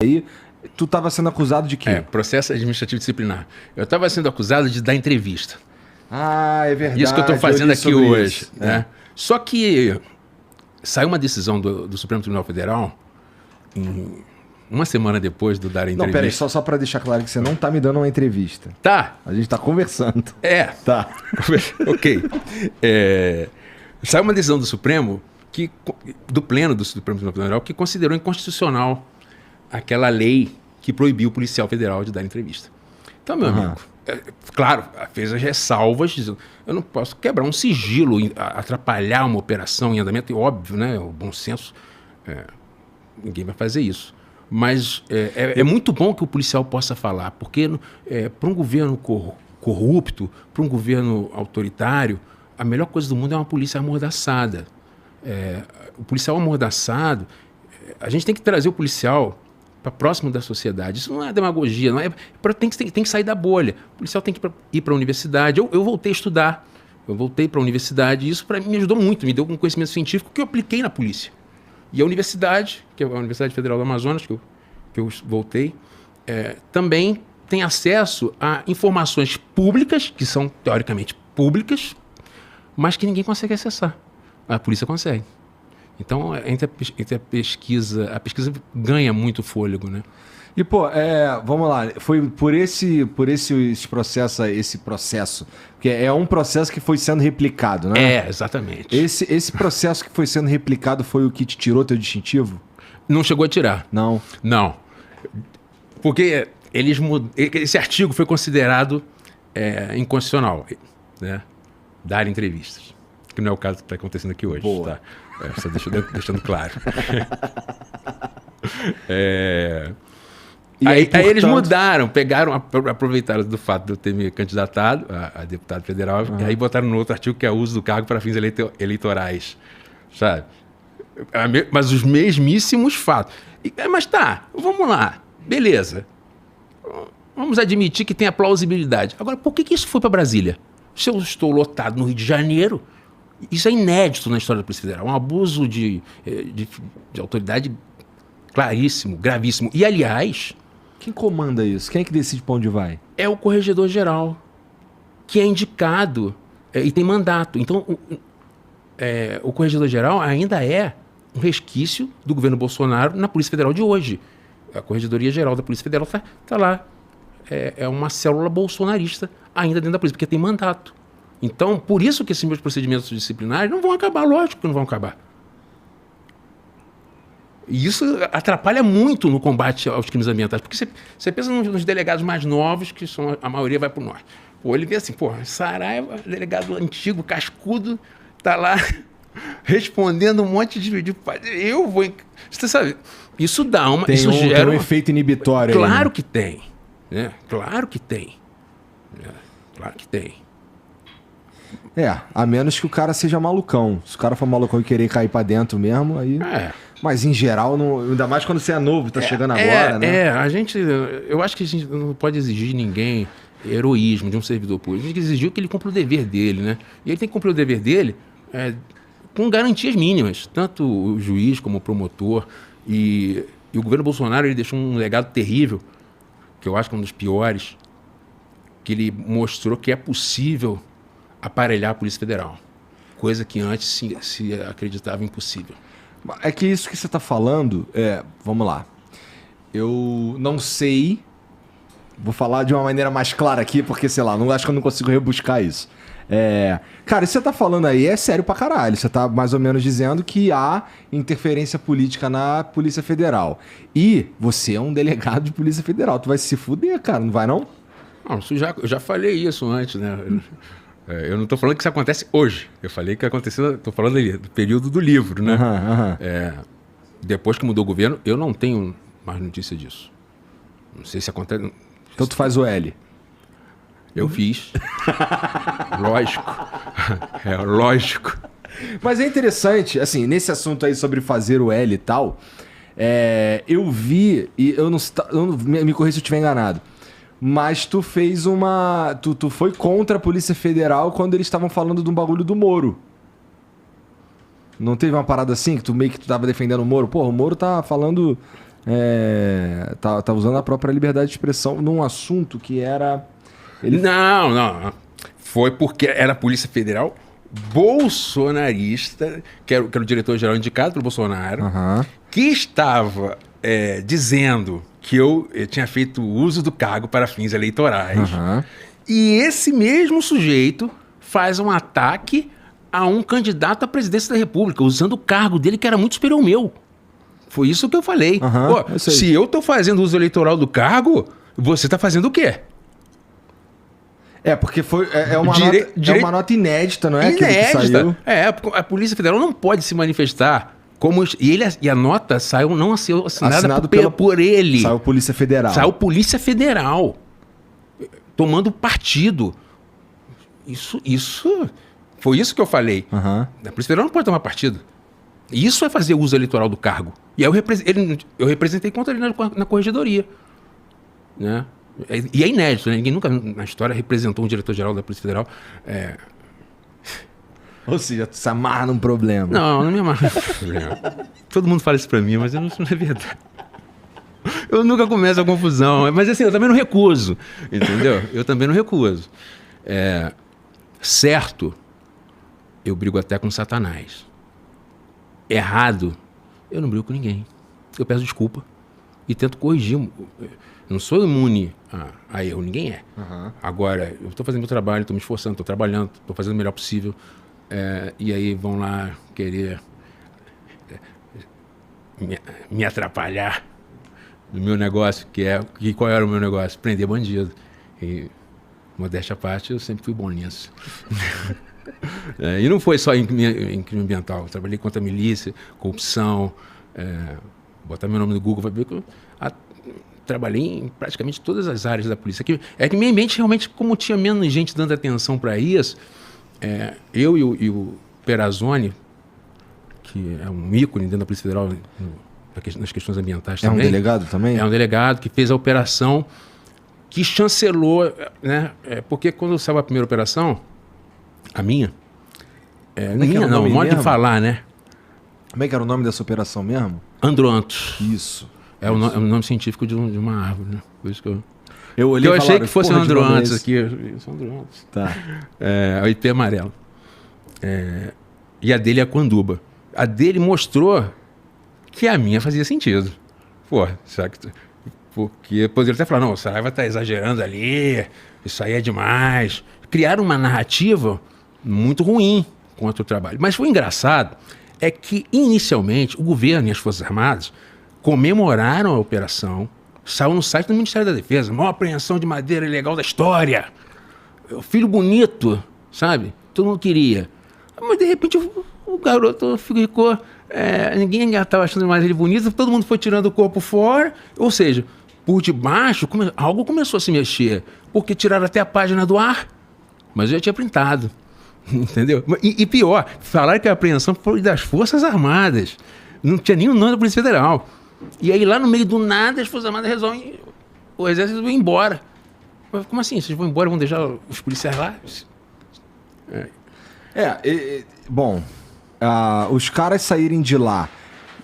aí, tu estava sendo acusado de quê? Processo administrativo disciplinar. Eu estava sendo acusado de dar entrevista. Ah, é verdade. Isso que eu estou fazendo aqui hoje. Né? Só que saiu uma decisão do Supremo Tribunal Federal uma semana depois do dar a entrevista. Não, peraí, só para deixar claro que você não tá me dando uma entrevista. Tá. A gente tá conversando. Tá. Ok. Saiu uma decisão do Supremo, do Pleno do Supremo Tribunal Federal, que considerou inconstitucional aquela lei que proibiu o policial federal de dar entrevista. Então, meu amigo, claro, fez as ressalvas, dizendo, eu não posso quebrar um sigilo, atrapalhar uma operação em andamento, e óbvio, né, o bom senso, ninguém vai fazer isso. Mas é muito bom que o policial possa falar, porque para um governo corrupto, para um governo autoritário, a melhor coisa do mundo é uma polícia amordaçada. O policial amordaçado, a gente tem que trazer o policial para próximo da sociedade. Isso não é demagogia, tem que sair da bolha. O policial tem que ir para a universidade. Eu voltei a estudar, eu voltei para a universidade, e isso para mim me ajudou muito, me deu um conhecimento científico que eu apliquei na polícia. E a universidade, que é a Universidade Federal do Amazonas, que eu voltei, também tem acesso a informações públicas, que são teoricamente públicas, mas que ninguém consegue acessar. A polícia consegue. Então, entre a pesquisa ganha muito fôlego, né? E, pô, vamos lá, foi por esse processo, porque é um processo que foi sendo replicado, né? Exatamente. Esse processo que foi sendo replicado foi o que te tirou teu distintivo? Não chegou a tirar. Não. Porque esse artigo foi considerado inconstitucional, né? Dar entrevistas. Que não é o caso que está acontecendo aqui hoje. Boa. Tá? Só deixando claro. Aí eles mudaram, aproveitaram do fato de eu ter me candidatado a deputado federal, e aí botaram no outro artigo que é o uso do cargo para fins eleitorais, sabe? Mas os mesmíssimos fatos. Mas vamos lá, beleza. Vamos admitir que tem a plausibilidade. Agora, por que isso foi para Brasília? Se eu estou lotado no Rio de Janeiro, isso é inédito na história da Polícia Federal, um abuso de autoridade claríssimo, gravíssimo. E, aliás... Quem comanda isso? Quem é que decide para onde vai? É o Corregedor-Geral, que é indicado e tem mandato. Então, o Corregedor-Geral ainda é um resquício do governo Bolsonaro na Polícia Federal de hoje. A Corregedoria-Geral da Polícia Federal está lá. É uma célula bolsonarista ainda dentro da polícia, porque tem mandato. Então, por isso que esses meus procedimentos disciplinares não vão acabar, lógico que não vão acabar. E isso atrapalha muito no combate aos crimes ambientais, porque você pensa nos delegados mais novos, que a maioria vai para o norte. Pô, ele vê assim, Saraiva, delegado antigo, cascudo, está lá respondendo um monte de... Eu vou... Você sabe, isso dá uma... Tem um efeito inibitório. Claro aí, que tem. Claro que tem. Claro que tem. A menos que o cara seja malucão. Se o cara for malucão e querer cair pra dentro mesmo, aí... Mas em geral, ainda mais quando você é novo, tá chegando agora, né? Eu acho que a gente não pode exigir de ninguém heroísmo de um servidor público. A gente exigiu que ele cumpra o dever dele, né? E ele tem que cumprir o dever dele com garantias mínimas. Tanto o juiz como o promotor. E o governo Bolsonaro, ele deixou um legado terrível, que eu acho que é um dos piores, que ele mostrou que é possível aparelhar a Polícia Federal, coisa que antes se acreditava impossível. É que isso que você está falando, vamos lá, eu não sei, vou falar de uma maneira mais clara aqui, porque, sei lá, acho que eu não consigo rebuscar isso. Cara, isso que você tá falando aí é sério pra caralho. Você tá mais ou menos dizendo que há interferência política na Polícia Federal. E você é um delegado de Polícia Federal, tu vai se fuder, cara, não vai não? Não, eu já falei isso antes, né? Eu não estou falando que isso acontece hoje. Eu falei que aconteceu, estou falando ali, do período do livro, né? Depois que mudou o governo, eu não tenho mais notícia disso. Não sei se acontece. Então tu faz o L. Eu fiz. Lógico. Lógico. Mas é interessante, assim, nesse assunto aí sobre fazer o L e tal, eu vi, e eu não me corrija se eu estiver enganado, mas tu fez uma... Tu foi contra a Polícia Federal quando eles estavam falando de um bagulho do Moro. Não teve uma parada assim? Que tu tava defendendo o Moro? Pô, o Moro tá falando tá usando a própria liberdade de expressão num assunto que era... Não. Foi porque era a Polícia Federal bolsonarista, que era o diretor-geral indicado pelo Bolsonaro, que estava dizendo que eu tinha feito uso do cargo para fins eleitorais. E esse mesmo sujeito faz um ataque a um candidato à presidência da República, usando o cargo dele que era muito superior ao meu. Foi isso que eu falei. Pô, se eu estou fazendo uso eleitoral do cargo, você está fazendo o quê? Porque é uma nota inédita, não é? Inédita. Que saiu. A Polícia Federal não pode se manifestar como... E a nota saiu, não assinada por ele. Saiu Polícia Federal. Saiu Polícia Federal. Tomando partido. Foi isso que eu falei. A Polícia Federal não pode tomar partido. Isso é fazer uso eleitoral do cargo. E aí eu representei contra ele na corregedoria. Né? E é inédito, né? Ninguém nunca na história representou um diretor-geral da Polícia Federal. Ou seja, tu se amarra num problema. Não me amarra num problema. Todo mundo fala isso pra mim, mas isso não é verdade. Eu nunca começo a confusão. Mas assim, eu também não recuso. Entendeu? Eu também não recuso. Certo, eu brigo até com Satanás. Errado, eu não brigo com ninguém. Eu peço desculpa e tento corrigir. Eu não sou imune a erro, ninguém é. Agora, eu estou fazendo meu trabalho, estou me esforçando, estou trabalhando, estou fazendo o melhor possível. E aí vão lá querer me atrapalhar no meu negócio, qual era o meu negócio? Prender bandido. E, modéstia à parte, eu sempre fui bom nisso. E não foi só em crime ambiental. Eu trabalhei contra a milícia, corrupção, botar meu nome no Google, vai ver que eu trabalhei em praticamente todas as áreas da polícia. É que minha mente realmente, como tinha menos gente dando atenção para isso, eu e o Perazzoni, que é um ícone dentro da Polícia Federal nas questões ambientais também. É um delegado também? É um delegado que fez a operação, que chancelou, né? Porque quando saiu a primeira operação, a minha, o modo de falar, né? Como é que era o nome dessa operação mesmo? Androanthus. Isso. É o nome científico de uma árvore, né? Por isso que eu olhei eu achei que fosse um Androanthus aqui. São Androanthus. Tá. O IP amarelo. E a dele é a Quanduba. A dele mostrou que a minha fazia sentido. Pô, será que... Porque poderia até falar, não, o Saraiva tá exagerando ali, isso aí é demais. Criaram uma narrativa muito ruim contra o trabalho. Mas foi engraçado, é que inicialmente o governo e as Forças Armadas comemoraram a operação, saiu no site do Ministério da Defesa, maior apreensão de madeira ilegal da história, o filho bonito, sabe? Todo mundo queria. Mas de repente o garoto ficou... ninguém estava achando mais ele bonito, todo mundo foi tirando o corpo fora, ou seja, por debaixo algo começou a se mexer, porque tiraram até a página do ar, mas eu já tinha printado, entendeu? E pior, falaram que a apreensão foi das Forças Armadas, não tinha nem o nome da Polícia Federal. E aí lá no meio do nada as Forças Armadas resolvem, o Exército vai embora. Como assim? Vocês vão embora, vão deixar os policiais lá? Bom, os caras saírem de lá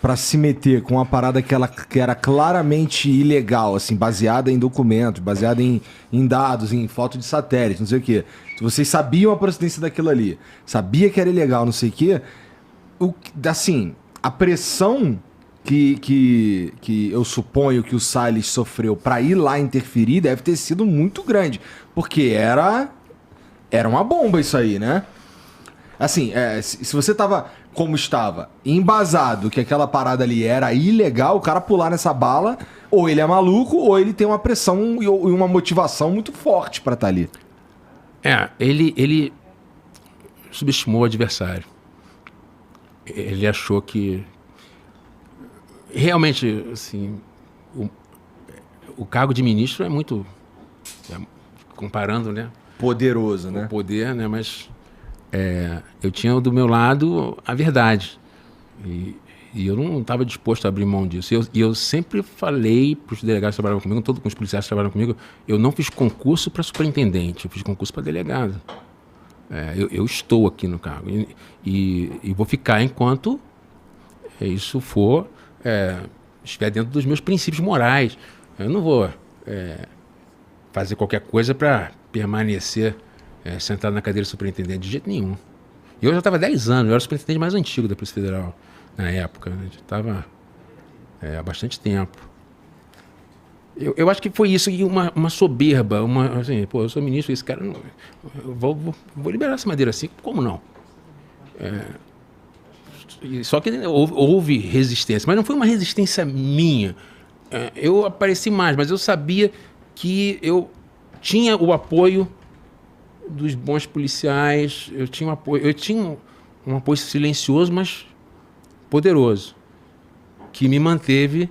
pra se meter com uma parada que era claramente ilegal, assim, baseada em documentos, baseada em dados, em foto de satélite, não sei o quê. Vocês sabiam a procedência daquilo ali, sabia que era ilegal, não sei o quê. Assim, a pressão que eu suponho que o Salles sofreu pra ir lá interferir deve ter sido muito grande, porque era uma bomba isso aí, né? Assim, se você tava, como estava, embasado que aquela parada ali era ilegal, o cara pular nessa bala, ou ele é maluco, ou ele tem uma pressão e uma motivação muito forte pra estar ali. Ele subestimou o adversário. Ele achou que... Realmente, assim, o cargo de ministro é muito... comparando, né? Poderoso, né? O poder, né? Mas... eu tinha do meu lado a verdade e eu não estava disposto a abrir mão disso. E eu sempre falei para os delegados que trabalhavam comigo, todos os policiais que trabalhavam comigo, eu não fiz concurso para superintendente, eu fiz concurso para delegado. Eu estou aqui no cargo e vou ficar enquanto isso for estiver dentro dos meus princípios morais. Eu não vou fazer qualquer coisa para permanecer sentado na cadeira de superintendente, de jeito nenhum. E eu já estava há 10 anos, eu era o superintendente mais antigo da Polícia Federal na época, né? Já estava há bastante tempo. Eu acho que foi isso, e uma soberba, assim, pô, eu sou ministro, esse cara, eu vou liberar essa madeira assim, como não? Só que houve resistência, mas não foi uma resistência minha. Eu apareci mais, mas eu sabia que eu tinha o apoio dos bons policiais, eu tinha um apoio silencioso, mas poderoso, que me manteve